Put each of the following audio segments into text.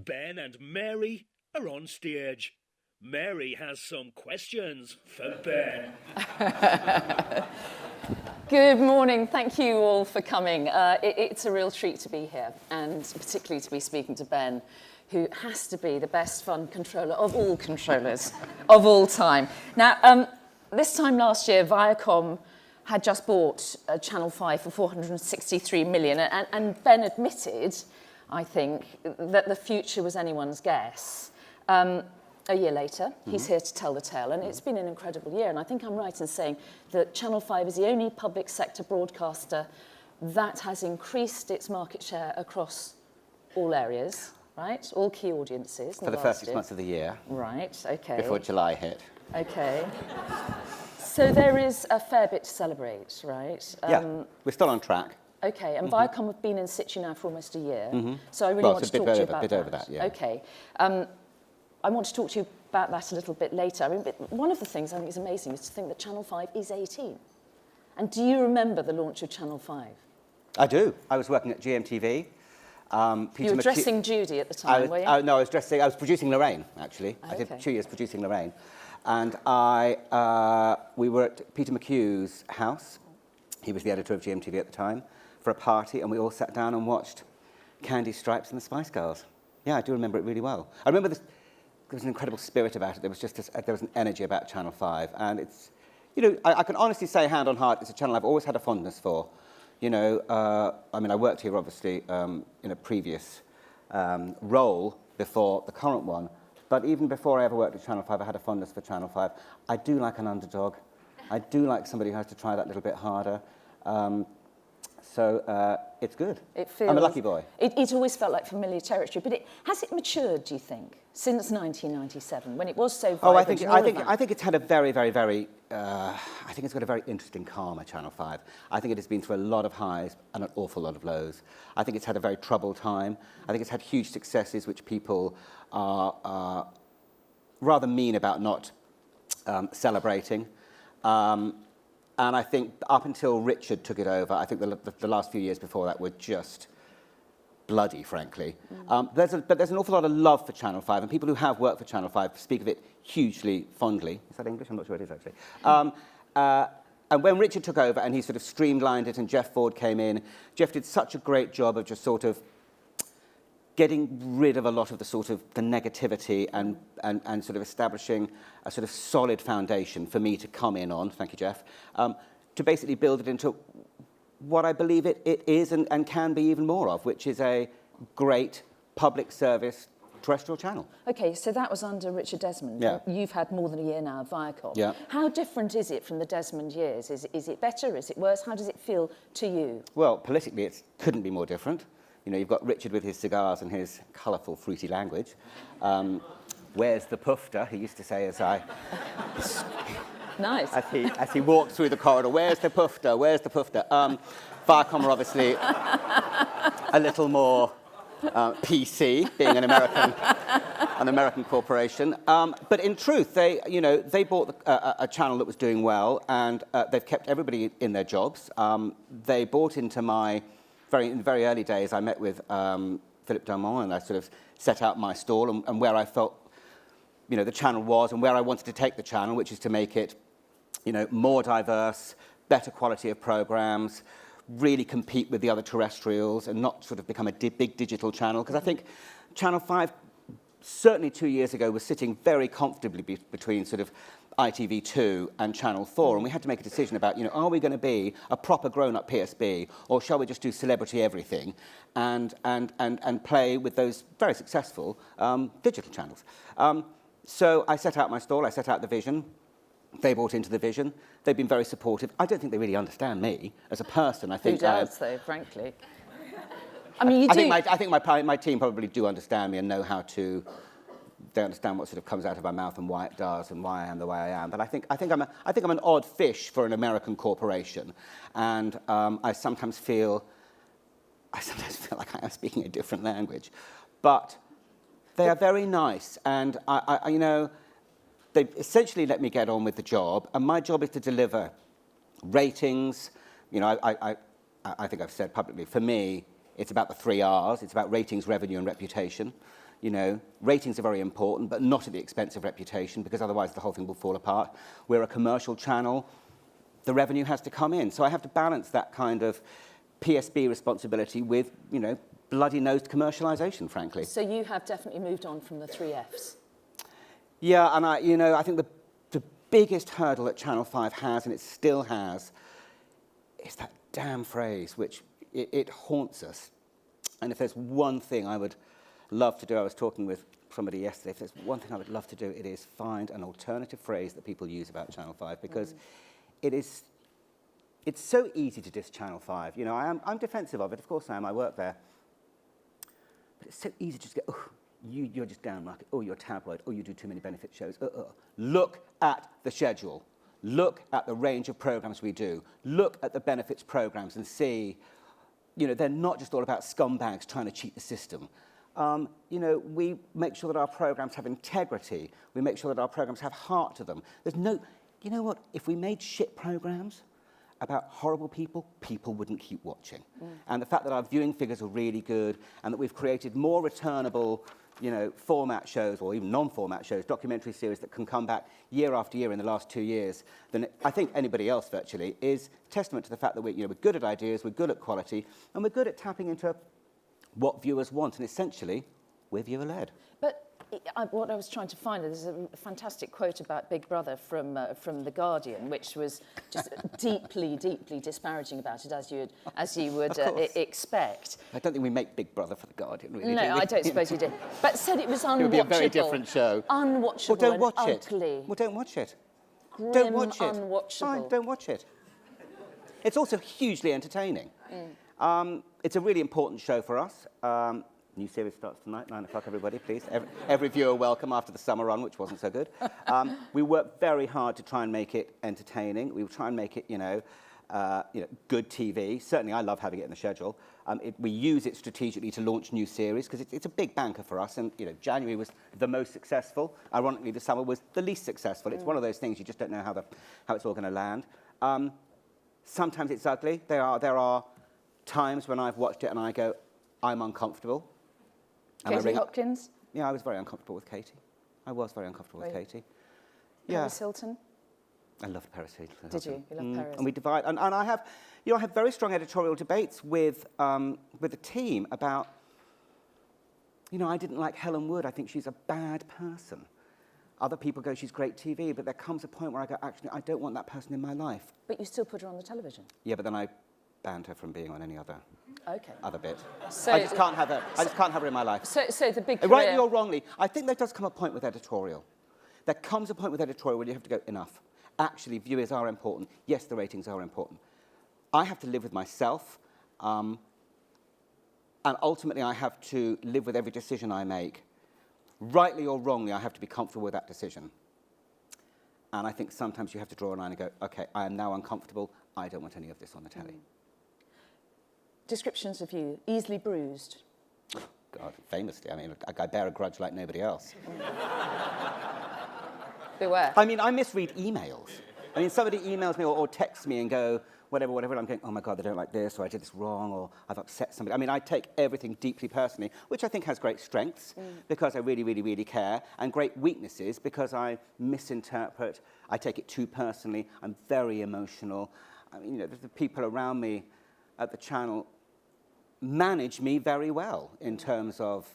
Ben and Mary are on stage. Mary has some questions for Ben. Good morning. Thank you all for coming. It's a real treat to be here, and particularly to be speaking to Ben, who has to be the best fund controller of all controllers of all time. Now, this time last year, Viacom had just bought Channel 5 for 463 million, and Ben admitted, I think, that the future was anyone's guess. A year later, he's here to tell the tale, and it's been an incredible year. And I think I'm right in saying that Channel 5 is the only public sector broadcaster that has increased its market share across all areas, right? All key audiences. For the first 6 months of the year. Right, okay. Before July hit. Okay. So there is a fair bit to celebrate, right? Yeah, we're still on track. Okay, and Viacom have been in situ now for almost a year, so I really want to talk to you about that. A bit over that, yeah. Okay. I want to talk to you about that a little bit later. I mean, one of the things I think is amazing is to think that Channel 5 is 18. And do you remember the launch of Channel 5? I do. I was working at GMTV. You were dressing Judy at the time, were you? No, I was producing Lorraine, actually. Oh, I did okay. 2 years producing Lorraine. And we were at Peter McHugh's house. He was the editor of GMTV at the time, for a party, and we all sat down and watched Candy Stripes and the Spice Girls. Yeah, I do remember it really well. I remember there was an incredible spirit about it. There was just there was an energy about Channel 5, and it's, you know, I can honestly say, hand on heart, it's a channel I've always had a fondness for. You know, I mean, I worked here obviously in a previous role before the current one, but even before I ever worked at Channel 5, I had a fondness for Channel 5. I do like an underdog. I do like somebody who has to try that little bit harder. So it's good. I'm a lucky boy. It always felt like familiar territory, but has it matured, do you think, since 1997, when it was so vibrant? I think it's had a very, very, very, I think it's got a very interesting karma, Channel 5. I think it has been through a lot of highs and an awful lot of lows. I think it's had a very troubled time. I think it's had huge successes, which people are rather mean about not celebrating. And I think up until Richard took it over, I think the last few years before that were just bloody, frankly. But there's an awful lot of love for Channel 5, and people who have worked for Channel 5 speak of it hugely fondly. Is that English? I'm not sure it is, actually. And when Richard took over and he sort of streamlined it and Jeff Ford came in, Jeff did such a great job of just sort of getting rid of a lot of the sort of the negativity and sort of establishing a sort of solid foundation for me to come in on, thank you, Jeff, to basically build it into what I believe it is and can be even more of, which is a great public service terrestrial channel. Okay, so that was under Richard Desmond. Yeah. You've had more than a year now at Viacom. Yeah. How different is it from the Desmond years? Is it better? Is it worse? How does it feel to you? Well, politically, it couldn't be more different. You know, you've got Richard with his cigars and his colourful, fruity language. Where's the pufter? He used to say Nice. as he walked through the corridor, where's the pufter? Where's the pufter? Viacom are obviously a little more PC, being an American corporation. But in truth, they bought a channel that was doing well, and they've kept everybody in their jobs. They bought into in the very early days, I met with Philip Dumont, and I sort of set out my stall and where I felt, you know, the channel was and where I wanted to take the channel, which is to make it, you know, more diverse, better quality of programs, really compete with the other terrestrials and not sort of become a big digital channel. Because I think Channel 5, certainly 2 years ago, was sitting very comfortably between sort of ITV2 and Channel 4, and we had to make a decision about, you know, are we going to be a proper grown-up PSB, or shall we just do celebrity everything and play with those very successful digital channels? So I set out my stall, I set out the vision. They bought into the vision. They've been very supportive. I don't think they really understand me as a person. I think who does, though, frankly? I mean, I think my team probably do understand me and know how to. They understand what sort of comes out of my mouth and why it does and why I am the way I am. But I think I'm an odd fish for an American corporation, and I sometimes feel like I am speaking a different language, but they are very nice, and I you know, they essentially let me get on with the job, and my job is to deliver ratings. You know, I think I've said publicly, for me, it's about the 3 R's. It's about ratings, revenue, and reputation. You know, ratings are very important, but not at the expense of reputation, because otherwise the whole thing will fall apart. We're a commercial channel. The revenue has to come in. So I have to balance that kind of PSB responsibility with, you know, bloody-nosed commercialization, frankly. So you have definitely moved on from the 3 Fs. Yeah, and I think the biggest hurdle that Channel 5 has, and it still has, is that damn phrase, which it haunts us. And if there's one thing I would love to do, I was talking with somebody yesterday, if there's one thing I would love to do, it is find an alternative phrase that people use about Channel 5, because it's so easy to diss Channel 5. You know, I'm defensive of it, of course I am, I work there. But it's so easy to just go, oh, you're just down market, oh, you're tabloid, oh, you do too many benefit shows. Look at the schedule. Look at the range of programs we do. Look at the benefits programs and see, you know, they're not just all about scumbags trying to cheat the system. You know, we make sure that our programs have integrity. We make sure that our programs have heart to them. There's no, you know what, if we made shit programs about horrible people, people wouldn't keep watching. And the fact that our viewing figures are really good and that we've created more returnable, you know, format shows or even non-format shows, documentary series that can come back year after year in the last 2 years than I think anybody else virtually, is testament to the fact that we're good at ideas, we're good at quality, and we're good at tapping into what viewers want, and essentially, we're viewer-led. But what I was trying to find, there's a fantastic quote about Big Brother from The Guardian, which was just deeply, deeply disparaging about it, as you would expect. I don't think we make Big Brother for The Guardian, really. No, I don't suppose you did. But said it was unwatchable. It would be a very different show. Unwatchable. Well, don't watch and it. ugly. Well, don't watch it. Grim, don't watch it. Unwatchable. Fine, don't watch it. It's also hugely entertaining. It's a really important show for us. New series starts tonight, 9 o'clock, everybody, please. Every viewer welcome after the summer run, which wasn't so good. We work very hard to try and make it entertaining. We try and make it, good TV. Certainly, I love having it in the schedule. We use it strategically to launch new series, because it's a big banker for us. And, you know, January was the most successful. Ironically, the summer was the least successful. It's one of those things you just don't know how it's all going to land. Sometimes it's ugly. There are times when I've watched it and I go, I'm uncomfortable. Katie Hopkins? Yeah, I was very uncomfortable with Katie. I was very uncomfortable with Katie. Paris Hilton? I loved Paris Hilton. Did you? You loved Paris? And we divide, and I have very strong editorial debates with the team about, I didn't like Helen Wood. I think she's a bad person. Other people go, she's great TV, but there comes a point where I go, actually, I don't want that person in my life. But you still put her on the television? Yeah, but then I banned her from being on any other bit. So I just can't have her. I just can't have her in my life. So the big career... Rightly or wrongly, I think there does come a point with editorial. There comes a point with editorial where you have to go, enough. Actually, viewers are important. Yes, the ratings are important. I have to live with myself, and ultimately I have to live with every decision I make. Rightly or wrongly, I have to be comfortable with that decision. And I think sometimes you have to draw a line and go, okay, I am now uncomfortable. I don't want any of this on the telly. Descriptions of you, easily bruised. God, famously. I mean, I bear a grudge like nobody else. Beware. I mean, I misread emails. I mean, somebody emails me or texts me and go, whatever, and I'm going, oh my God, they don't like this, or I did this wrong, or I've upset somebody. I mean, I take everything deeply personally, which I think has great strengths, because I really, really, really care, and great weaknesses, because I misinterpret, I take it too personally, I'm very emotional. I mean, the people around me at the channel manage me very well in terms of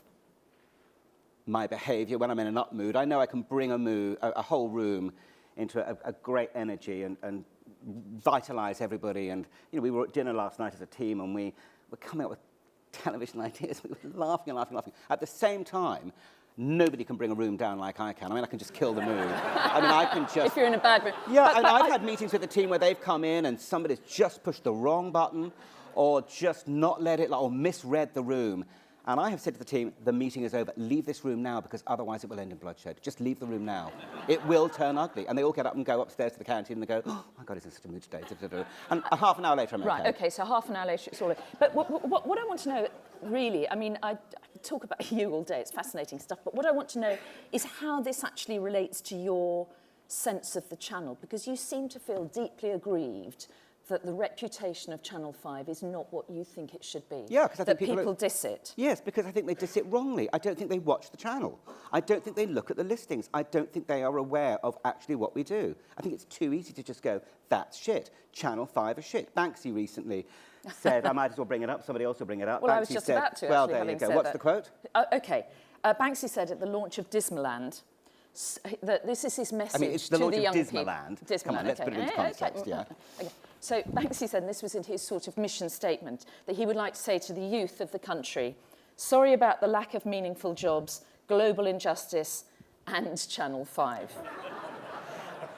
my behavior when I'm in an up mood. I know I can bring a whole room into a great energy and vitalize everybody. And we were at dinner last night as a team, and we were coming up with television ideas. We were laughing and laughing and laughing. At the same time, nobody can bring a room down like I can. I mean, I can just kill the mood. I mean, I can just... If you're in a bad mood. Yeah, and I've had meetings with the team where they've come in and somebody's just pushed the wrong button, or just not let it, or misread the room. And I have said to the team, the meeting is over. Leave this room now, because otherwise it will end in bloodshed. Just leave the room now. It will turn ugly. And they all get up and go upstairs to the canteen and they go, oh my God, he's in such a mood today. And half an hour later, I'm okay. Right, okay, so half an hour later, it's all over. But what I want to know, really, I mean, I talk about you all day. It's fascinating stuff. But what I want to know is how this actually relates to your sense of the channel, because you seem to feel deeply aggrieved that the reputation of Channel 5 is not what you think it should be? Yeah, because I think that people diss it? Yes, because I think they diss it wrongly. I don't think they watch the channel. I don't think they look at the listings. I don't think they are aware of actually what we do. I think it's too easy to just go, that's shit. Channel 5 is shit. Banksy recently said, I might as well bring it up. Somebody else will bring it up. Well, Banksy I was just said, about to, well, actually, there you having go. said What's that. the quote? OK. Banksy said at the launch of Dismaland, that this is his message I mean, it's the launch to the of young Dismaland. people. Come on, let's put it into context, yeah. Okay. So Banksy said, and this was in his sort of mission statement, that he would like to say to the youth of the country, sorry about the lack of meaningful jobs, global injustice, and Channel 5.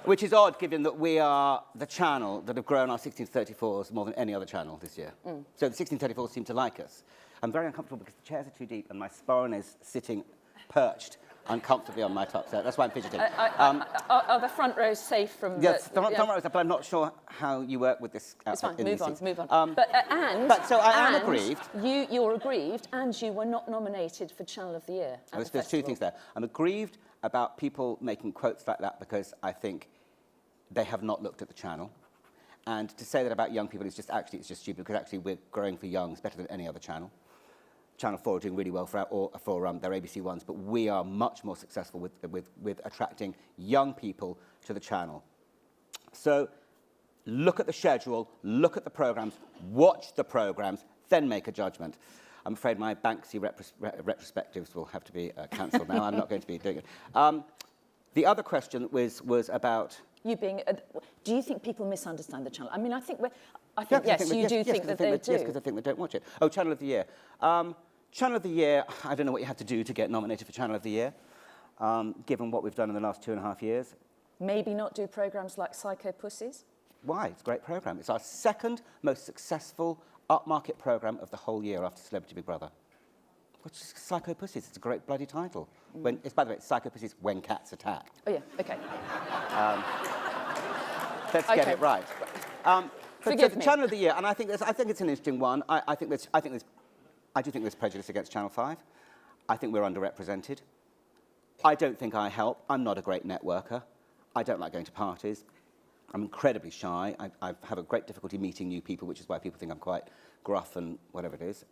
Which is odd, given that we are the channel that have grown our 1634s more than any other channel this year. So the 1634s seem to like us. I'm very uncomfortable because the chairs are too deep and my sporran is sitting perched uncomfortably on my top, so that's why I'm fidgeting. Are the front rows safe from yes, the... front rows, but I'm not sure how you work with this. It's fine, in move these on, seats. move on. But so I am aggrieved. You're aggrieved, and you were not nominated for Channel of the Year. There's two things there. I'm aggrieved about people making quotes like that because I think they have not looked at the channel. And to say that about young people is just it's just stupid, because actually we're growing for youngs better than any other channel. Channel 4 are doing really well for their ABC ones, but we are much more successful with attracting young people to the channel. So look at the schedule, look at the programmes, watch the programmes, then make a judgment. I'm afraid my Banksy retrospectives will have to be cancelled now. I'm not going to be doing it. The other question was about... You being... do you think people misunderstand the channel? I mean, I think yes, you do think that they do. Yes, because I think they don't watch it. Oh, Channel of the Year. Channel of the Year, I don't know what you have to do to get nominated for Channel of the Year, given what we've done in the last 2.5 years. Maybe not do programmes like Psycho Pussies? Why? It's a great programme. It's our second most successful upmarket programme of the whole year after Celebrity Big Brother. Which is Psycho Pussies. It's a great bloody title. By the way, it's Psycho Pussies When Cats Attack. Oh, yeah, OK. Let's get it right. Forgive the me. Channel of the Year, and I think it's an interesting one. I do think there's prejudice against Channel 5. I think we're underrepresented. I don't think I help. I'm not a great networker. I don't like going to parties. I'm incredibly shy. I have a great difficulty meeting new people, which is why people think I'm quite gruff and whatever it is.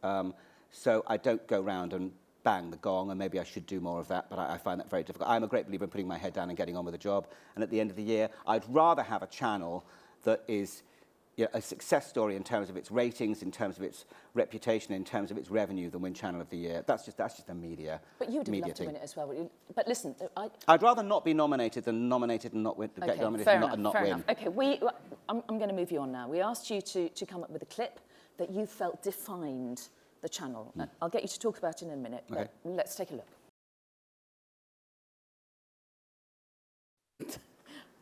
So I don't go round and bang the gong, and maybe I should do more of that, but I find that very difficult. I'm a great believer in putting my head down and getting on with the job. And at the end of the year, I'd rather have a channel that is a success story in terms of its ratings, in terms of its reputation, in terms of its revenue than win Channel of the Year. That's just a media. But you'd have media loved to thing. win it as well, would you? But listen, I'd rather not be nominated than nominated and not win. Okay, Get nominated fair and enough, not fair win. enough. Okay, I'm going to move you on now. We asked you to come up with a clip that you felt defined the channel. I'll get you to talk about it in a minute, but let's take a look.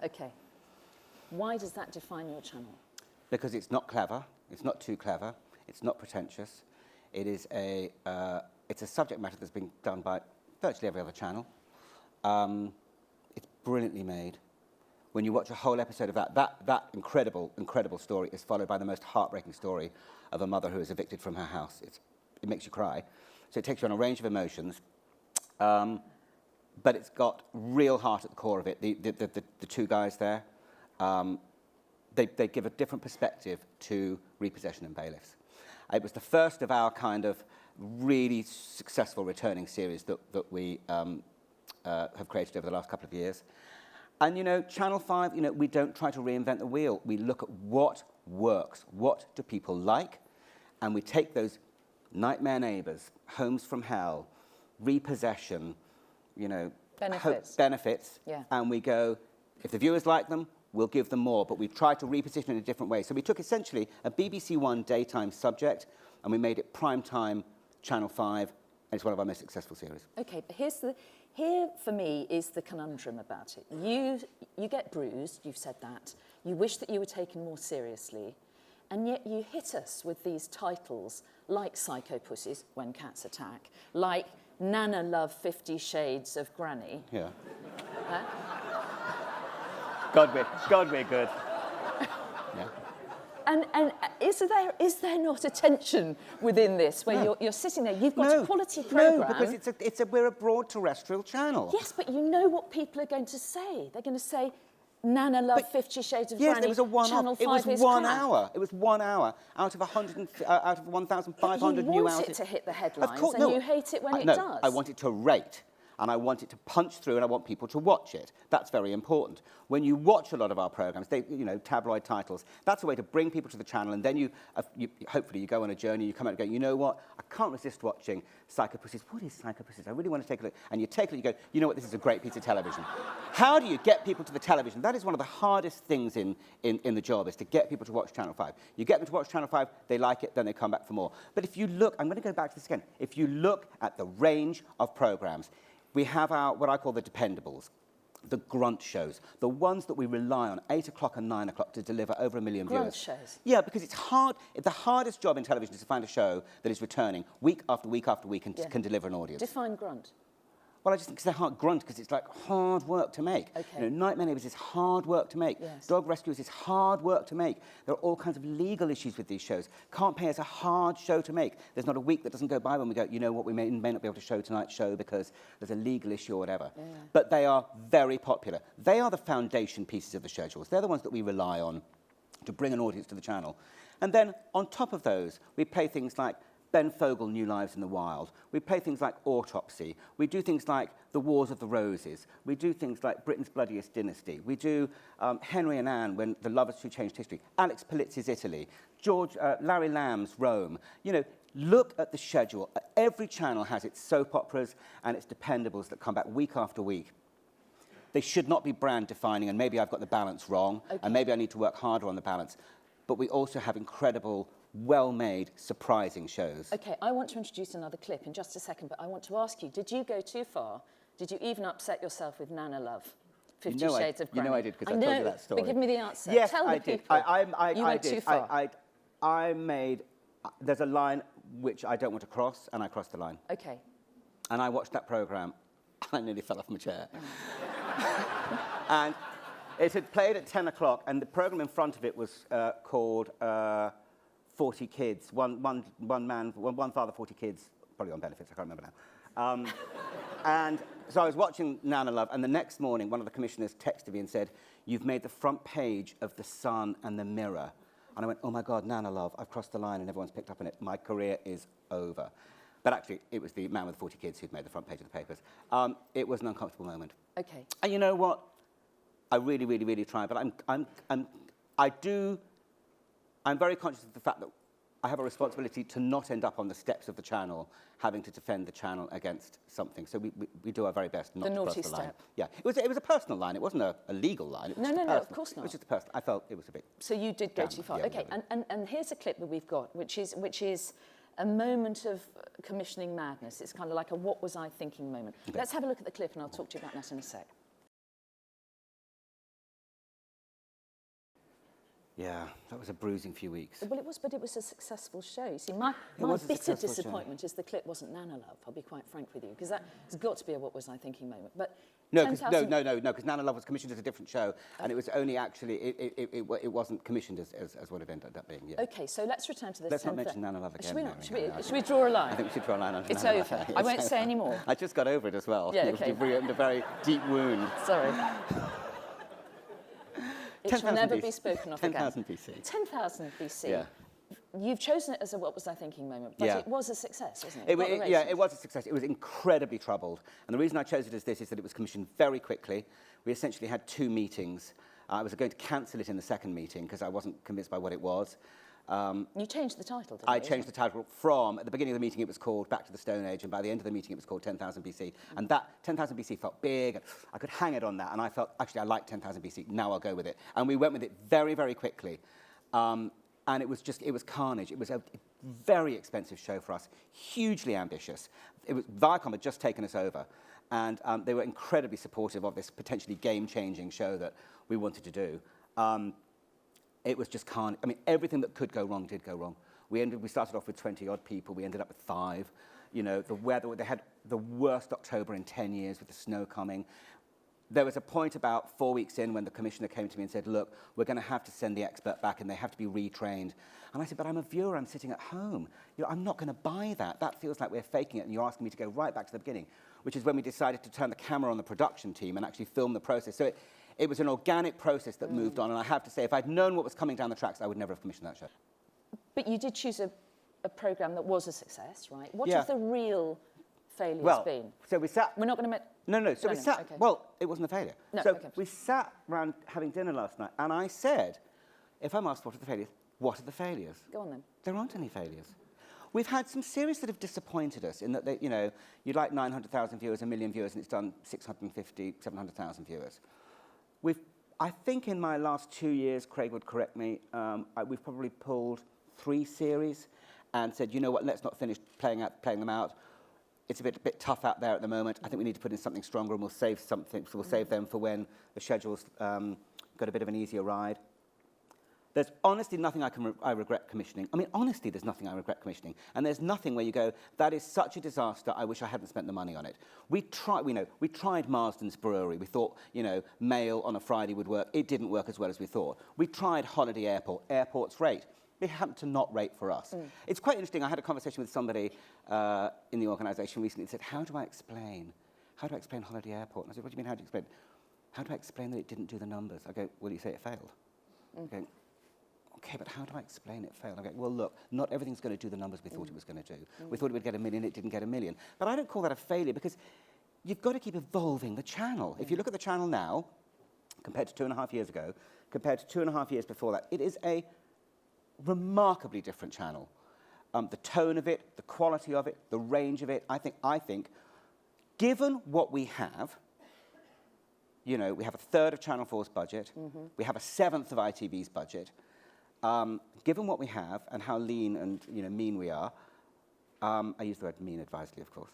Okay. Why does that define your channel? Because it's not clever, it's not too clever, it's not pretentious. It is it's a subject matter that's been done by virtually every other channel. It's brilliantly made. When you watch a whole episode of that incredible story is followed by the most heartbreaking story of a mother who is evicted from her house. It makes you cry. So it takes you on a range of emotions. But it's got real heart at the core of it. The two guys there, they give a different perspective to repossession and bailiffs. It was the first of our kind of really successful returning series that we have created over the last couple of years. And, Channel 5, we don't try to reinvent the wheel. We look at what works, what do people like, and we take those nightmare neighbours, homes from hell, repossession, benefits, yeah. And we go, if the viewers like them, we'll give them more, but we've tried to reposition it in a different way. So we took essentially a BBC One daytime subject, and we made it primetime Channel 5, and it's one of our most successful series. Okay, but here for me is the conundrum about it. You get bruised, you've said that. You wish that you were taken more seriously, and yet you hit us with these titles like Psycho Pussies, When Cats Attack, like Nana Love 50 Shades of Granny. Yeah. Huh? God, we're good. Yeah. And is there not a tension within this where you're sitting there, you've got a quality programme? No, because we're a broad terrestrial channel. Yes, but you know what people are going to say. They're going to say, Nana Love, 50 Shades of Yes, Granny, it was a one-off. Channel 5 It was is 1 crap. hour. It was 1 hour out of 1,500 You new want hours. it to hit the headlines, Of course, and you hate it when it does. I want it to rate, and I want it to punch through, and I want people to watch it. That's very important. When you watch a lot of our programs, tabloid titles, that's a way to bring people to the channel, and then hopefully you go on a journey, you come out and go, you know what, I can't resist watching Psychopussies. What is Psychopussies? I really want to take a look. And you take a look, you go, you know what, this is a great piece of television. How do you get people to the television? That is one of the hardest things in the job, is to get people to watch Channel 5. You get them to watch Channel 5, they like it, then they come back for more. But if you look, I'm going to go back to this again, if you look at the range of programs, we have what I call the dependables, the grunt shows, the ones that we rely on 8 o'clock and 9 o'clock to deliver over 1 million viewers. Grunt shows? Yeah, because it's hard. The hardest job in television is to find a show that is returning week after week after week and can deliver an audience. Define grunt. Well, I just think they're hard grunt because it's like hard work to make. Okay. Nightmare Neighbours is hard work to make. Yes. Dog Rescuers is hard work to make. There are all kinds of legal issues with these shows. Can't Pay is a hard show to make. There's not a week that doesn't go by when we go, you know what, we may not be able to show tonight's show because there's a legal issue or whatever. Yeah. But they are very popular. They are the foundation pieces of the schedules. They're the ones that we rely on to bring an audience to the channel. And then on top of those, we play things like Ben Frow, New Lives in the Wild. We play things like Autopsy. We do things like The Wars of the Roses. We do things like Britain's Bloodiest Dynasty. We do Henry and Anne, when the lovers who changed history. Alex Polizzi's Italy. Larry Lamb's Rome. Look at the schedule. Every channel has its soap operas and its dependables that come back week after week. They should not be brand defining, and maybe I've got the balance wrong, and maybe I need to work harder on the balance. But we also have incredible, well-made, surprising shows. OK, I want to introduce another clip in just a second, but I want to ask you, did you go too far? Did you even upset yourself with Nana Love? 50 Shades of Granny. You know I did, because I told you that story. But give me the answer. Yes, Tell I the did. people. You went too far. I made... There's a line which I don't want to cross, and I crossed the line. OK. And I watched that programme, and I nearly fell off my chair. And it had played at 10 o'clock, and the programme in front of it was called 40 Kids. One father, 40 kids, probably on benefits, I can't remember now. And so I was watching Nana Love, and the next morning, one of the commissioners texted me and said, "You've made the front page of The Sun and The Mirror." And I went, oh my God, Nana Love, I've crossed the line and everyone's picked up on it. My career is over. But actually, it was the man with 40 kids who'd made the front page of the papers. It was an uncomfortable moment. OK. And you know what? I really, really, really try, but I'm very conscious of the fact that I have a responsibility to not end up on the steps of the channel having to defend the channel against something. So we do our very best not to cross the line. Yeah, it was a personal line. It wasn't a legal line. It was No, personal. of course not. It was just a personal. I felt it was a bit... So you did go too far. Yeah, OK, and here's a clip that we've got, which is a moment of commissioning madness. It's kind of like a what was I thinking moment. Okay. Let's have a look at the clip, and I'll talk to you about that in a sec. Yeah, that was a bruising few weeks. Well, but it was a successful show. You see, my bitter disappointment is the clip wasn't Nana Love, I'll be quite frank with you, because that has got to be a what was I thinking moment. But no, because Nana Love was commissioned as a different show, and it was only actually, it wasn't commissioned as what it ended up being. Yeah. OK, so let's return to this. Let's not mention Nana Love again. Should we draw a line? I think we should draw a line on It's Nana over. Love. I won't say any more. I just got over it as well. Yeah, OK. You've reopened a very deep wound. Sorry. It shall never be spoken of again. 10,000 BC. 10,000 BC. Yeah. You've chosen it as a what was I thinking moment, but it was a success, wasn't it? It was a success. It was incredibly troubled. And the reason I chose it as this is that it was commissioned very quickly. We essentially had 2 meetings. I was going to cancel it in the second meeting because I wasn't convinced by what it was. You changed the title, didn't you? I changed the title from, at the beginning of the meeting, it was called Back to the Stone Age, and by the end of the meeting, it was called 10,000 BC. And that 10,000 BC felt big, and I could hang it on that, and I felt, actually, I like 10,000 BC, now I'll go with it. And we went with it very, very quickly. And it was carnage. It was a very expensive show for us, hugely ambitious. Viacom had just taken us over, and they were incredibly supportive of this potentially game-changing show that we wanted to do. It was just carnage. I mean, everything that could go wrong did go wrong. We started off with 20-odd people. We ended up with 5. You know, the weather, they had the worst October in 10 years with the snow coming. There was a point about 4 weeks in when the commissioner came to me and said, look, we're going to have to send the expert back and they have to be retrained. And I said, but I'm a viewer, I'm sitting at home. You know, I'm not going to buy that. That feels like we're faking it and you're asking me to go right back to the beginning, which is when we decided to turn the camera on the production team and actually film the process. So It was an organic process that moved on, and I have to say, if I'd known what was coming down the tracks, I would never have commissioned that show. But you did choose a programme that was a success, right? What Yeah. have the real failures Well, been? so we sat... We're not going to make... No. So No, we no, sat... okay. Well, it wasn't a failure. No, so okay. we sat around having dinner last night, and I said, if I'm asked what are the failures, what are the failures? Go on then. There aren't any failures. We've had some series that have disappointed us in that, they, you know, you'd like 900,000 viewers, 1 million viewers, and it's done 650, 700,000 viewers. I think in my last 2 years, Craig would correct me, we've probably pulled 3 series and said, you know what, let's not finish playing them out. It's a bit tough out there at the moment. I think we need to put in something stronger, and we'll save something. So we'll save them for when the schedule's got a bit of an easier ride. There's honestly nothing I regret commissioning. I mean, honestly, there's nothing I regret commissioning. And there's nothing where you go, that is such a disaster, I wish I hadn't spent the money on it. We tried Marsden's Brewery. We thought, you know, Mail on a Friday would work. It didn't work as well as we thought. We tried Holiday Airport. Airports rate. They happened to not rate for us. It's quite interesting. I had a conversation with somebody in the organisation recently and said, how do I explain Holiday Airport? And I said, what do you mean, how do you explain? How do I explain that it didn't do the numbers? I go, well, you say it failed. I go, okay, but how do I explain it failed? I go, well, look, not everything's going to do the numbers we thought it was going to do. We thought it would get 1 million, it didn't get 1 million. But I don't call that a failure because you've got to keep evolving the channel. If you look at the channel now, compared to 2.5 years ago, compared to 2.5 years before that, it is a remarkably different channel. The tone of it, the quality of it, the range of it, I think, given what we have, you know, we have 1/3 of Channel 4's budget, we have 1/7 of ITV's budget. Given what we have and how lean and, you know, mean we are, I use the word mean advisedly, of course,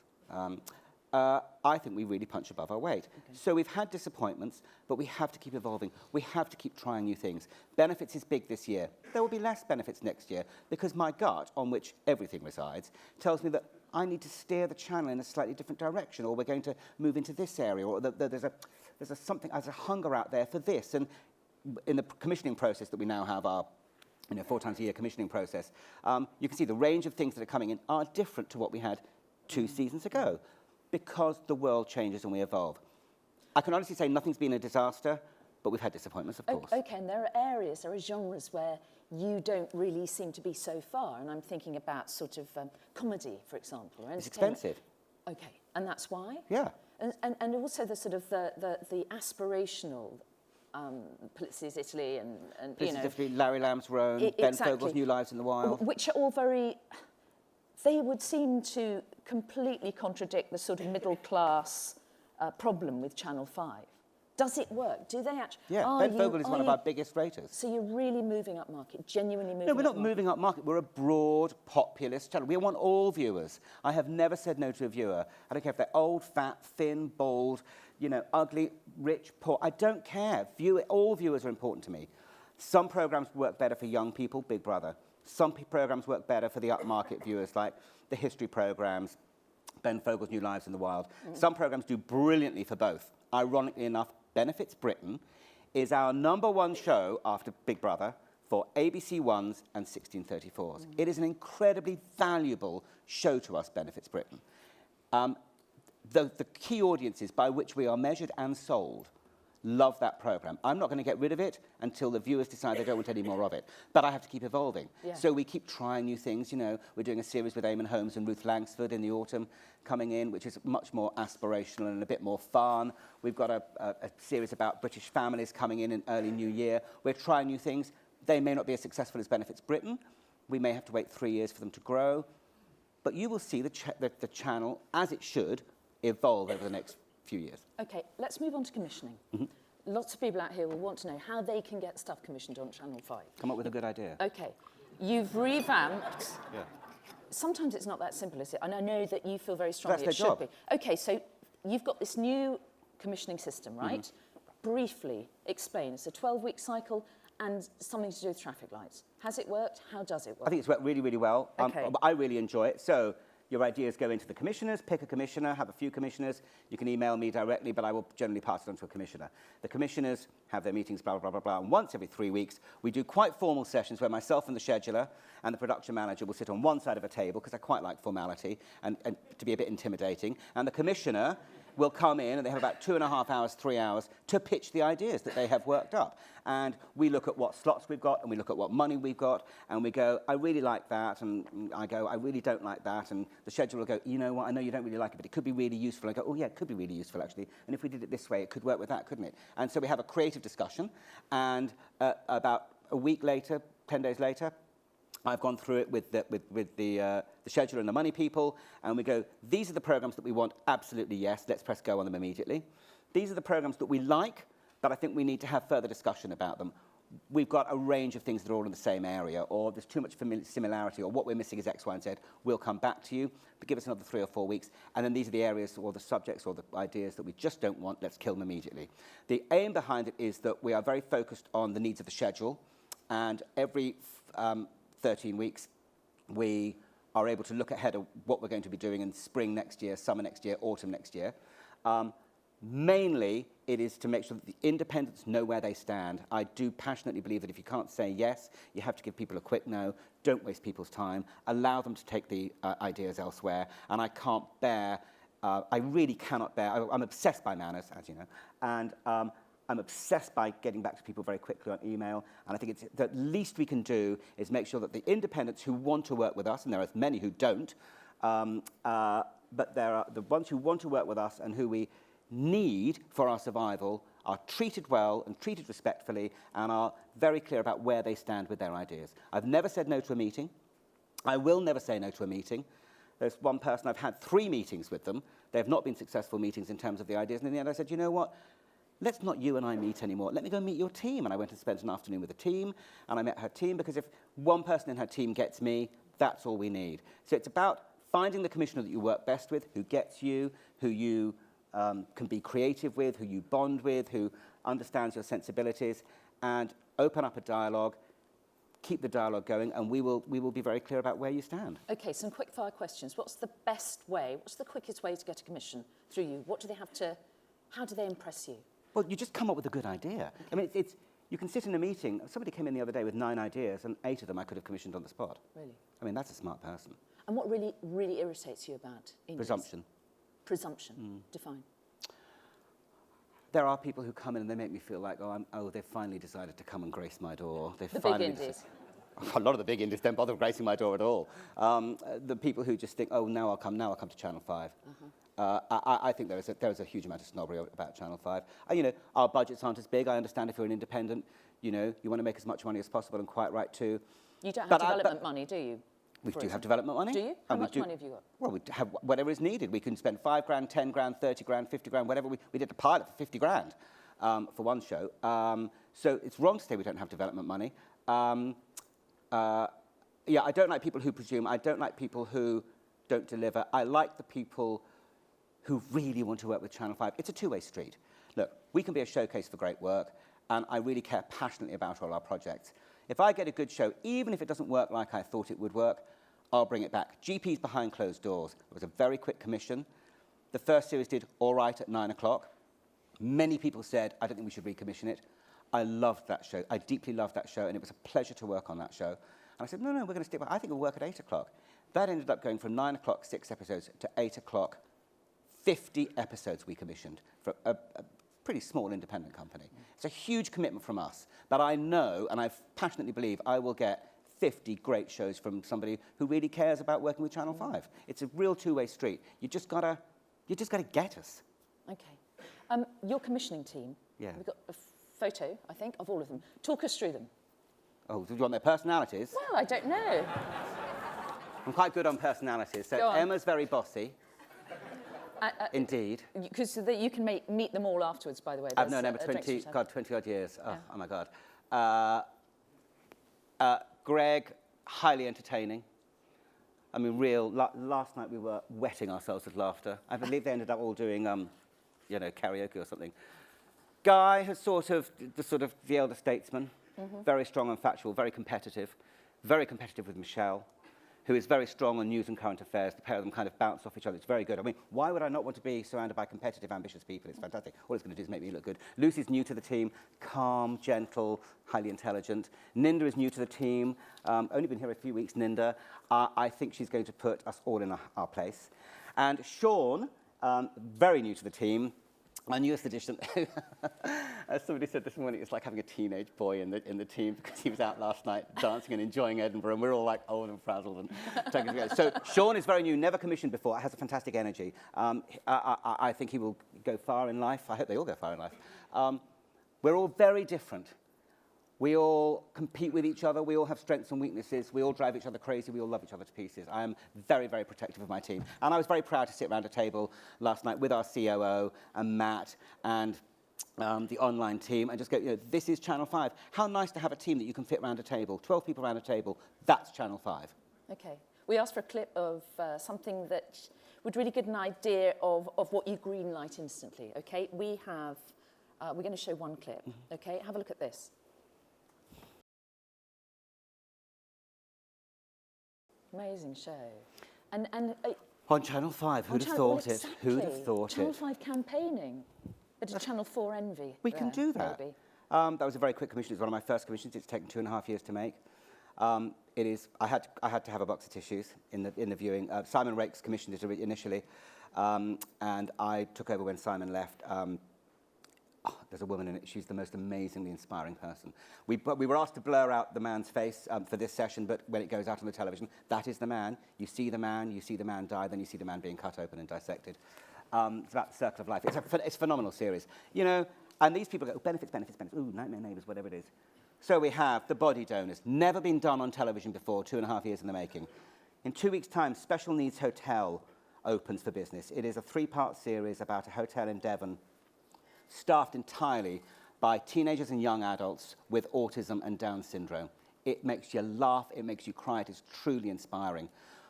I think we really punch above our weight. Okay. So we've had disappointments, but we have to keep evolving. We have to keep trying new things. Benefits is big this year. There will be less benefits next year because my gut, on which everything resides, tells me that I need to steer the channel in a slightly different direction, or we're going to move into this area, or there's a hunger out there for this. And in the commissioning process that we now have, our 4 times a year commissioning process, you can see the range of things that are coming in are different to what we had 2 seasons ago, because the world changes and we evolve. I can honestly say nothing's been a disaster, but we've had disappointments, of course. Okay, and there are genres where you don't really seem to be so far, and I'm thinking about sort of comedy, for example. It's expensive. Okay, and that's why? Yeah. And also the sort of the aspirational, Polizi's Italy and you know... Italy, Larry Lamb's Rome, Ben Fogel's New Lives in the Wild. Which are all very... They would seem to completely contradict the sort of middle-class problem with Channel 5. Does it work? Do they actually... Yeah, Ben Fogel is one of our biggest raters. So you're really moving up market, genuinely moving up market? No, we're not moving up market. We're a broad, populist channel. We want all viewers. I have never said no to a viewer. I don't care if they're old, fat, thin, bald, you know, ugly, rich, poor. I don't care. All viewers are important to me. Some programs work better for young people, Big Brother. Some programs work better for the upmarket viewers, like the history programs, Ben Fogel's New Lives in the Wild. Some programs do brilliantly for both. Ironically enough, Benefits Britain is our #1 show after Big Brother for ABC Ones and 1634s. It is an incredibly valuable show to us, Benefits Britain. The key audiences by which we are measured and sold love that programme. I'm not going to get rid of it until the viewers decide they don't want any more of it. But I have to keep evolving. Yeah. So we keep trying new things. You know, we're doing a series with Eamon Holmes and Ruth Langsford in the autumn coming in, which is much more aspirational and a bit more fun. We've got a series about British families coming in early New Year. We're trying new things. They may not be as successful as Benefits Britain. We may have to wait 3 years for them to grow. But you will see the channel, as it should, evolve over the next few years. Okay, let's move on to commissioning. Lots of people out here will want to know how they can get stuff commissioned on Channel 5. Come up with a good idea. Okay, you've revamped. Yeah. Sometimes it's not that simple, is it? And I know that you feel very strongly That's it should be. Okay, so you've got this new commissioning system, right? Briefly explain. It's a 12-week cycle and something to do with traffic lights. Has it worked? How does it work? I think it's worked really, really well. Okay. I really enjoy it. So your ideas go into the commissioners, pick a commissioner, have a few commissioners. You can email me directly, but I will generally pass it on to a commissioner. The commissioners have their meetings, blah, blah, blah, blah. And once every 3 weeks, we do quite formal sessions where myself and the scheduler and the production manager will sit on one side of a table, because I quite like formality and to be a bit intimidating. And the commissioner will come in and they have about 2.5 hours, 3 hours to pitch the ideas that they have worked up. And we look at what slots we've got and we look at what money we've got and we go, I really like that, and I go, I really don't like that, and the schedule will go, you know what, I know you don't really like it, but it could be really useful. I go, oh yeah, it could be really useful actually, and if we did it this way, it could work with that, couldn't it? And so we have a creative discussion, and about a week later, 10 days later, I've gone through it with the schedule and the money people, and we go, these are the programs that we want, absolutely yes, let's press go on them immediately. These are the programs that we like, but I think we need to have further discussion about them. We've got a range of things that are all in the same area, or there's too much similarity, or what we're missing is X, Y, and Z. We'll come back to you, but give us another 3 or 4 weeks, and then these are the areas or the subjects or the ideas that we just don't want, let's kill them immediately. The aim behind it is that we are very focused on the needs of the schedule, and every 13 weeks, we are able to look ahead of what we're going to be doing in spring next year, summer next year, autumn next year. Mainly, it is to make sure that the independents know where they stand. I do passionately believe that if you can't say yes, you have to give people a quick no. Don't waste people's time. Allow them to take the ideas elsewhere. And I can't bear, I really cannot bear, I'm obsessed by manners, as you know, and I'm obsessed by getting back to people very quickly on email, and I think it's the least we can do is make sure that the independents who want to work with us, and there are many who don't, but there are the ones who want to work with us and who we need for our survival are treated well and treated respectfully and are very clear about where they stand with their ideas. I've never said no to a meeting. I will never say no to a meeting. There's one person, I've had 3 meetings with them. They have not been successful meetings in terms of the ideas, and in the end I said, you know what? Let's not you and I meet anymore. Let me go meet your team. And I went and spent an afternoon with the team, and I met her team, because if one person in her team gets me, that's all we need. So it's about finding the commissioner that you work best with, who gets you, who you can be creative with, who you bond with, who understands your sensibilities, and open up a dialogue, keep the dialogue going, and we will be very clear about where you stand. Okay, some quick fire questions. What's the best way, what's the quickest way to get a commission through you? What do they have to, how do they impress you? Well, you just come up with a good idea. Okay. I mean, you can sit in a meeting. Somebody came in the other day with 9 ideas, and 8 of them I could have commissioned on the spot. Really? I mean, that's a smart person. And what really, really irritates you about Indians? Presumption. Presumption. Define. There are people who come in and they make me feel like, they've finally decided to come and grace my door. The big Indies. A lot of the big Indies don't bother gracing my door at all. The people who just think, oh, now I'll come to Channel 5. I think there is a huge amount of snobbery about Channel 5. You know, our budgets aren't as big. I understand if you're an independent, you know, you want to make as much money as possible, and quite right too. You don't have development money, do you? We do have development money. Do you? How much money have you got? Well, we have whatever is needed. We can spend 5 grand, 10 grand, 30 grand, 50 grand, whatever. We did a pilot for 50 grand for one show. So it's wrong to say we don't have development money. Yeah, I don't like people who presume. I don't like people who don't deliver. I like the people who really want to work with Channel 5. It's a two-way street. Look, we can be a showcase for great work, and I really care passionately about all our projects. If I get a good show, even if it doesn't work like I thought it would work, I'll bring it back. GP's behind closed doors. It was a very quick commission. The first series did all right at 9 o'clock. Many people said, I don't think we should recommission it. I loved that show. I deeply loved that show, and it was a pleasure to work on that show. And I said, no, we're going to stick with it. I think we'll work at 8 o'clock. That ended up going from 9 o'clock, 6 episodes, to 8 o'clock, 50 episodes we commissioned for a pretty small independent company. It's a huge commitment from us, but I know, and I passionately believe, I will get 50 great shows from somebody who really cares about working with Channel 5. It's a real two-way street. You just gotta get us. Okay. Your commissioning team, Yeah. we've got a photo, I think, of all of them. Talk us through them. Oh, do you want their personalities? Well, I don't know. I'm quite good on personalities. So Emma's very bossy. Indeed. Because you can meet them all afterwards, by the way. I've known Emma 20 odd years. Oh, Yeah. oh my God. Greg, highly entertaining. I mean, last night we were wetting ourselves with laughter. I believe they ended up all doing, karaoke or something. Guy has the elder statesman, very strong and factual, very competitive with Michelle, who is very strong on news and current affairs. The pair of them kind of bounce off each other. It's very good. I mean, why would I not want to be surrounded by competitive, ambitious people? It's fantastic. All it's going to do is make me look good. Lucy's new to the team, calm, gentle, highly intelligent. Ninda is new to the team. Only been here a few weeks, Ninda. I think she's going to put us all in our place. And Sean very new to the team. Our newest addition, as somebody said this morning, it's like having a teenage boy in the team because he was out last night dancing and enjoying Edinburgh, and we're all like old and frazzled and taking it together. So Sean is very new, never commissioned before, has a fantastic energy. I think he will go far in life. I hope they all go far in life. We're all very different. We all compete with each other. We all have strengths and weaknesses. We all drive each other crazy. We all love each other to pieces. I am very, very protective of my team. And I was very proud to sit around a table last night with our COO and Matt and the online team and just go, this is Channel 5. How nice to have a team that you can fit around a table. 12 people around a table. That's Channel 5. Okay. We asked for a clip of something that would really give an idea of what you greenlight instantly, okay? We're going to show one clip, okay? Have a look at this. Amazing show. And on Channel 5, who'd have thought it? Who'd have thought it? Channel 5 campaigning. Bit of Channel 4 envy. We can do that. Maybe. That was a very quick commission. It's one of my first commissions. It's taken 2.5 years to make. It is. I had to have a box of tissues in the viewing. Simon Rakes commissioned it initially, and I took over when Simon left. There's a woman in it. She's the most amazingly inspiring person. We were asked to blur out the man's face for this session, but when it goes out on the television, that is the man. You see the man die, then you see the man being cut open and dissected. It's about the circle of life. It's a phenomenal series. And these people go, benefits, ooh, nightmare neighbours, whatever it is. So we have The Body Donors, never been done on television before, 2.5 years in the making. In 2 weeks' time, Special Needs Hotel opens for business. It is a 3-part series about a hotel in Devon, staffed entirely by teenagers and young adults with autism and Down syndrome. It makes you laugh, it makes you cry, it is truly inspiring.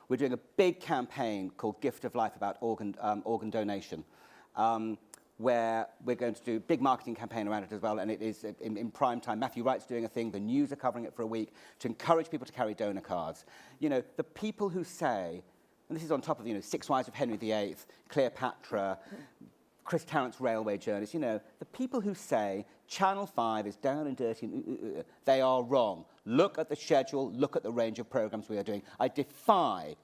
We're doing a big campaign called Gift of Life about organ donation, where we're going to do a big marketing campaign around it as well, and it is in prime time. Matthew Wright's doing a thing, the news are covering it for a week, to encourage people to carry donor cards. The people who say, and this is on top of, Six Wives of Henry VIII, Cleopatra, Chris Tarrant's railway journeys, the people who say Channel 5 is down and dirty, they are wrong. Look at the schedule, look at the range of programs we are doing. I defy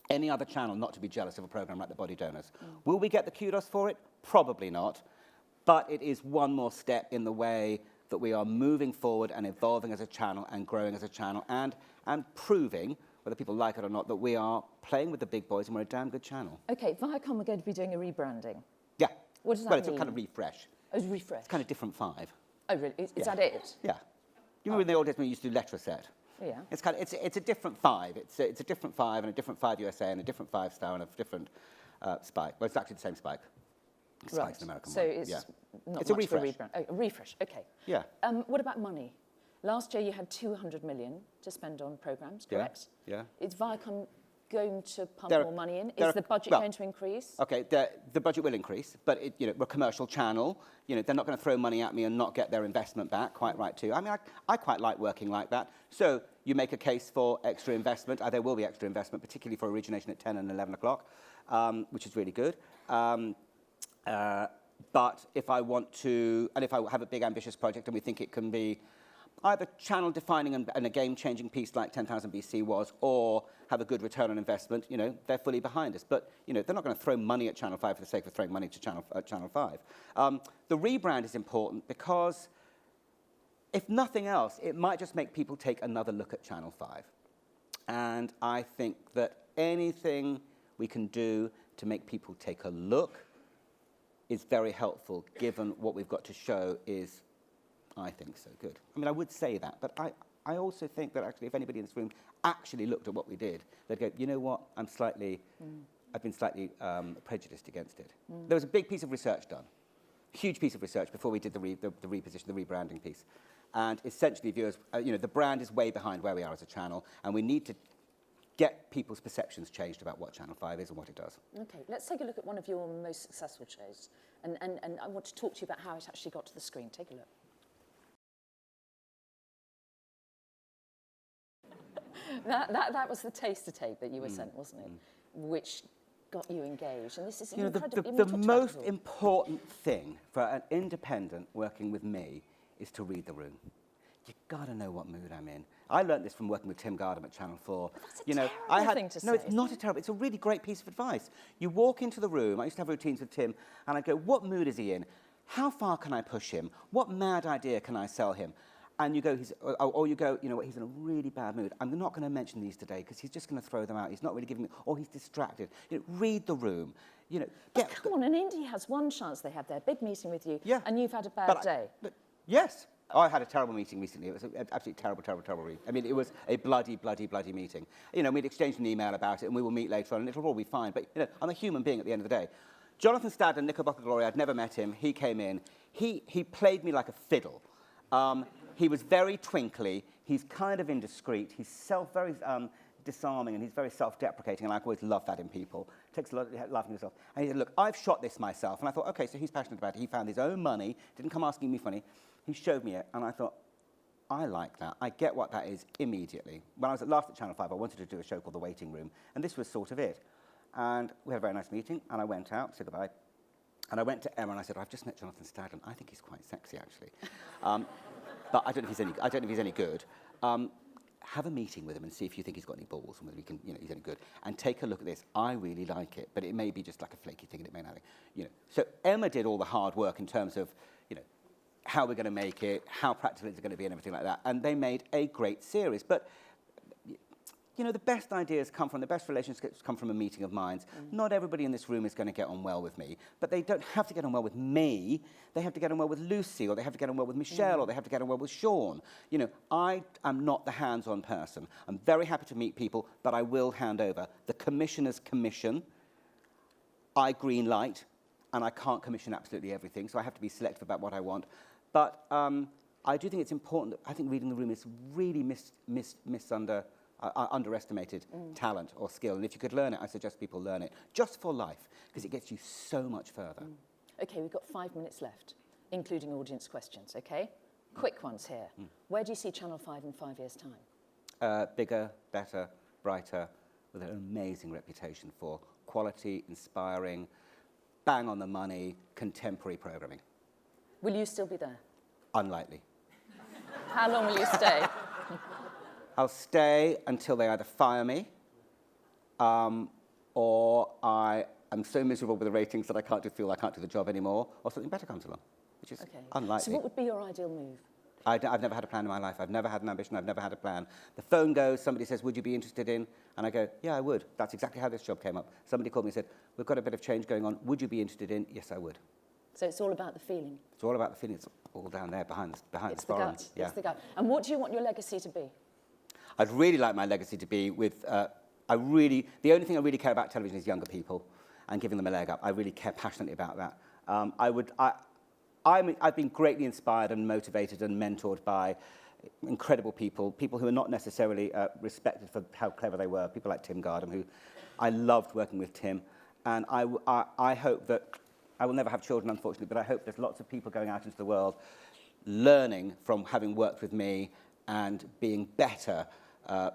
any other channel not to be jealous of a program like The Body Donors. Will we get the kudos for it? Probably not. But it is one more step in the way that we are moving forward and evolving as a channel and growing as a channel and proving, whether people like it or not, that we are playing with the big boys and we're a damn good channel. Okay, Viacom are going to be doing a rebranding. Yeah. What does that mean? Well, it's a kind of refresh. Oh, refresh. It's kind of different 5. Oh, really? Is that it? Yeah. You remember in the old days when we used to do letter set? Yeah. It's a different 5. It's a different 5 and a different 5 USA and a different 5 star and a different spike. Well, it's actually the same spike. Spike's an American so one. it's not it's much a refresh. of a rebrand. Oh, a refresh, okay. Yeah. What about money? Last year you had 200 million to spend on programmes, correct? Yeah. Is Viacom going to pump more money in? Is the budget going to increase? Okay, the budget will increase, but we're a commercial channel. They're not going to throw money at me and not get their investment back. Quite right too. I mean, I quite like working like that. So you make a case for extra investment. There will be extra investment, particularly for origination at 10 and 11 o'clock, which is really good. But if I want to, and if I have a big ambitious project and we think it can be either channel defining and a game changing piece like 10,000 BC was, or have a good return on investment, they're fully behind us. But they're not going to throw money at Channel 5 for the sake of throwing money to Channel 5. The rebrand is important because, if nothing else, it might just make people take another look at Channel 5. And I think that anything we can do to make people take a look is very helpful, given what we've got to show is, I think, so good. I mean, I would say that, but I also think that actually if anybody in this room actually looked at what we did, they'd go, you know what, I've been slightly prejudiced against it. There was a big piece of research done, huge piece of research before we did the reposition, the rebranding piece. And essentially viewers, the brand is way behind where we are as a channel, and we need to get people's perceptions changed about what Channel 5 is and what it does. Okay, let's take a look at one of your most successful shows. And I want to talk to you about how it actually got to the screen. Take a look. That was the taster tape that you were sent, wasn't it? Which got you engaged. And this is incredible. The most important thing for an independent working with me is to read the room. you gotta know what mood I'm in. I learned this from working with Tim Gardam at Channel 4. But that's a terrible thing to say. No, it's not a terrible. It's a really great piece of advice. You walk into the room. I used to have routines with Tim, and I'd go, what mood is he in? How far can I push him? What mad idea can I sell him? And you go, or you go, you know what, he's in a really bad mood. I'm not going to mention these today because he's just going to throw them out. He's not really giving me, or he's distracted. You know, read the room. You know, But come on, an indie has one chance. They have their big meeting with you, Yeah. and you've had a bad day. Yes. I had a terrible meeting recently. It was an absolutely terrible read. I mean, it was a bloody meeting. You know, we'd exchanged an email about it, and we will meet later on, and it'll all be fine. But, you know, I'm a human being at the end of the day. Jonathan Stadler, Knickerbocker Glory, I'd never met him. He came in. He played me like a fiddle. He was very twinkly. He's kind of indiscreet. He's very disarming, and he's very self-deprecating, and I always love that in people. It takes a lot of laughing yourself. And he said, look, I've shot this myself. And I thought, OK, so he's passionate about it. He found his own money, didn't come asking me for money. He showed me it, and I thought, I like that. I get what that is immediately. When I was last at Channel 5, I wanted to do a show called The Waiting Room, and this was sort of it. And we had a very nice meeting, and I went out, said goodbye. And I went to Emma, and I said, I've just met Jonathan Stadler. I think he's quite sexy, actually. But I don't know if he's any good. Have a meeting with him and see if you think he's got any balls and whether he can, you know, he's any good. And take a look at this. I really like it, but it may be just like a flaky thing, and it may not be, you know. So Emma did all the hard work in terms of, you know, how we're going to make it, how practical it's going to be, and everything like that. And they made a great series. But, you know, the best ideas come from, the best relationships come from a meeting of minds. Not everybody in this room is going to get on well with me, but they don't have to get on well with me. They have to get on well with Lucy, or they have to get on well with Michelle, or they have to get on well with Sean. You know, I am not the hands-on person. I'm very happy to meet people, but I will hand over. The commissioner's commission, I green light, and I can't commission absolutely everything, so I have to be selective about what I want. But I do think it's important that I think reading the room is really underestimated talent or skill. And if you could learn it, I suggest people learn it, just for life, because it gets you so much further. OK, we've got 5 minutes left, including audience questions, OK? Quick ones here. Where do you see Channel 5 in 5 years' time? Bigger, better, brighter, with an amazing reputation for quality, inspiring, bang on the money, contemporary programming. Will you still be there? Unlikely. How long will you stay? I'll stay until they either fire me, or I am so miserable with the ratings that I can't do the job anymore, or something better comes along, which is unlikely. So what would be your ideal move? I've never had a plan in my life. I've never had an ambition. I've never had a plan. The phone goes, somebody says, would you be interested in? And I go, yeah, I would. That's exactly how this job came up. Somebody called me and said, we've got a bit of change going on. Would you be interested in? Yes, I would. So it's all about the feeling? It's all about the feeling. It's all down there behind the sporran. Yeah. It's the gut. And what do you want your legacy to be? I'd really like my legacy to be with, the only thing I really care about television is younger people and giving them a leg up. I really care passionately about that. I've been greatly inspired and motivated and mentored by incredible people who are not necessarily respected for how clever they were, people like Tim Gardam, who I loved working with Tim. And I hope that, I will never have children, unfortunately, but I hope there's lots of people going out into the world learning from having worked with me and being better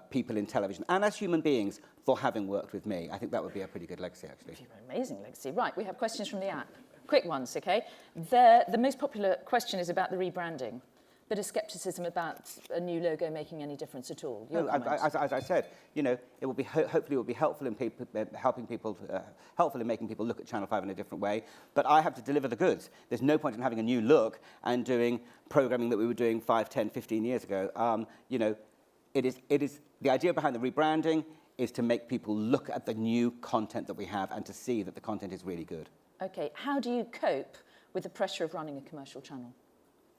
people in television, and as human beings, for having worked with me. I think that would be a pretty good legacy, actually. Amazing legacy. Right, we have questions from the app. Quick ones, OK? The most popular question is about the rebranding. Bit of scepticism about a new logo making any difference at all. No, as I said, you know, it will be hopefully it will be helpful in helpful in making people look at Channel 5 in a different way. But I have to deliver the goods. There's no point in having a new look and doing programming that we were doing 5, 10, 15 years ago. You know, it is the idea behind the rebranding is to make people look at the new content that we have and to see that the content is really good. OK, how do you cope with the pressure of running a commercial channel?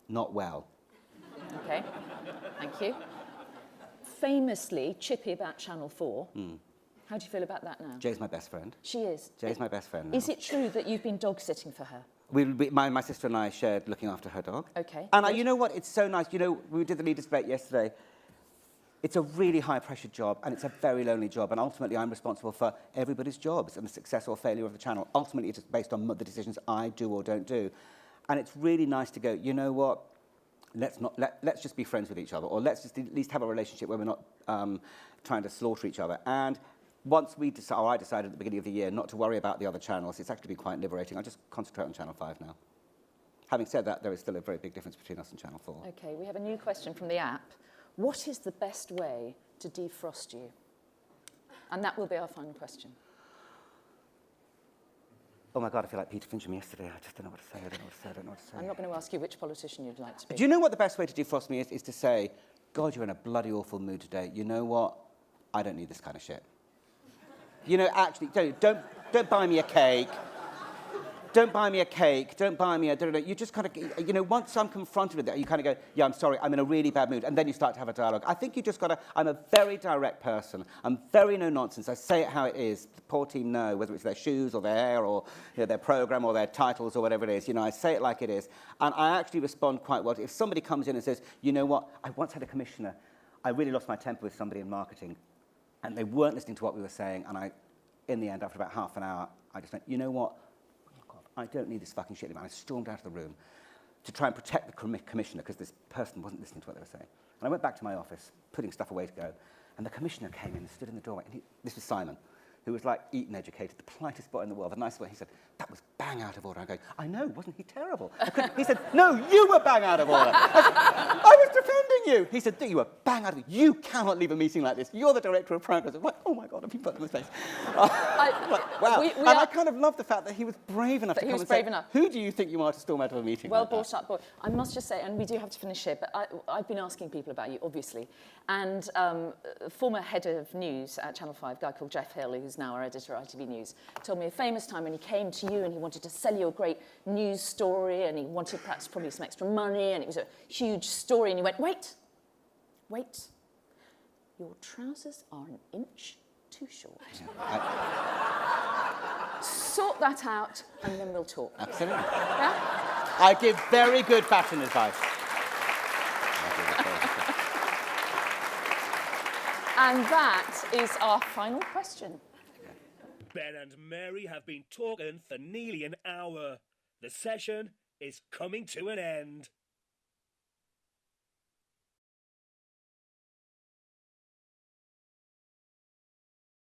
Not well. OK, thank you. Famously chippy about Channel 4. How do you feel about that now? Jay's my best friend. She is? Jay's my best friend now. Is it true that you've been dog-sitting for her? My sister and I shared looking after her dog. OK. And you know what? It's so nice. You know, we did the leaders' debate yesterday. It's a really high-pressure job, and it's a very lonely job. And ultimately, I'm responsible for everybody's jobs and the success or failure of the channel. Ultimately, it's based on the decisions I do or don't do. And it's really nice to go, you know what? Let's just be friends with each other, or let's just at least have a relationship where we're not trying to slaughter each other. And once I decided at the beginning of the year not to worry about the other channels, it's actually been quite liberating. I just concentrate on Channel 5 now. Having said that, there is still a very big difference between us and Channel 4. Okay, we have a new question from the app. What is the best way to defrost you? And that will be our final question. Oh my God, I feel like Peter Fincham yesterday. I just don't know what to say, I don't know what to say, I don't know what to say. I'm not going to ask you which politician you'd like to be. Do you know what the best way to defrost me is to say, God, you're in a bloody awful mood today. You know what? I don't need this kind of shit. You know, actually, don't buy me a cake. Don't buy me a cake. Don't buy me a... You just kind of, you know, once I'm confronted with it, you kind of go, yeah, I'm sorry, I'm in a really bad mood. And then you start to have a dialogue. I think you just got to... I'm a very direct person. I'm very no-nonsense. I say it how it is. The poor team know, whether it's their shoes or their hair or their programme or their titles or whatever it is. You know, I say it like it is. And I actually respond quite well. If somebody comes in and says, you know what, I once had a commissioner, I really lost my temper with somebody in marketing, and they weren't listening to what we were saying, and in the end, after about half an hour, I just went, you know what, I don't need this fucking shit anymore. I stormed out of the room to try and protect the commissioner because this person wasn't listening to what they were saying. And I went back to my office, putting stuff away to go, and the commissioner came in and stood in the doorway. And this was Simon, who was like Eton educated, the politest boy in the world, the nicest boy. He said, that was bang out of order. I go, I know, wasn't he terrible? He said, no, you were bang out of order. I was defending you. He said, you were bang out of order. You cannot leave a meeting like this. You're the director of programs. I'm like, oh my God, I've been put in my face. Like, wow. And I kind of love the fact that he was brave enough to come and say, who do you think you are to storm out of a meeting Well like brought up, boy. I must just say, and we do have to finish here, but I've been asking people about you, obviously. And former head of news at Channel 5, a guy called Jeff Hill, who's now our editor at ITV News, told me a famous time when he came to you and he wanted to sell you a great news story and he wanted perhaps probably some extra money and it was a huge story and you went, wait, your trousers are an inch too short. Sort that out and then we'll talk. Absolutely. Yeah? I give very good fashion advice. And that is our final question. Ben and Mary have been talking for nearly an hour. The session is coming to an end.